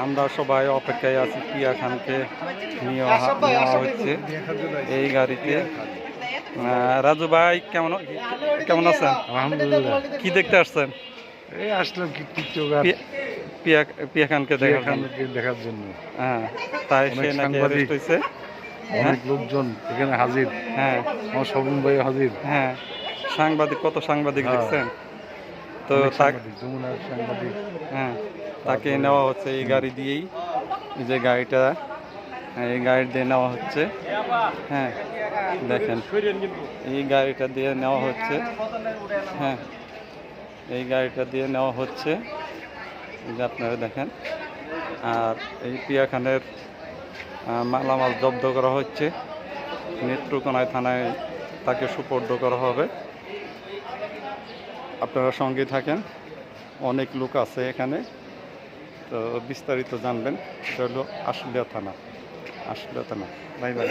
আমরা সবাই অপেক্ষায় আছি পিয়া খানকে নেওয়া হচ্ছে এই গাড়িতে। রাজু ভাই কেমন আছেন? আলহামদুলিল্লাহ। কি দেখতে আসছেন? এই আসলাম কি টিকটকার পিয়া খানকে দেখার জন্য। হ্যাঁ, তাই সে অনেক নাকি সাংবাদিক, অ্যারেস্ট হয়েছে। অনেক লোকজন এখানে হাজির। হ্যাঁ আমার স্বপন ভাই হাজির। হ্যাঁ, কত সাংবাদিক হ্যাঁ। দেখছেন তো অনেক সাংবাদিক, যমুনার সাংবাদিক। হ্যাঁ, তাকে নেওয়া হচ্ছে এই গাড়ি দিয়েই। এই যে গাড়িটা, এই গাড়ি দিয়ে নেওয়া হচ্ছে। হ্যাঁ, দেখেন এই গাড়িটা দিয়ে নেওয়া হচ্ছে। হ্যাঁ, এই গাড়িটা দিয়ে নেওয়া হচ্ছে, এই যে আপনারা দেখেন। আর এই পিয়া খানের মালামাল জব্দ করা হচ্ছে। নেত্রকোনায় থানায় তাকে সুপর্দ করা হবে। আপনারা সঙ্গে থাকেন, অনেক লোক আছে এখানে, তো বিস্তারিত জানবেন। এটা হলো আশুলিয়া থানা। Bye bye.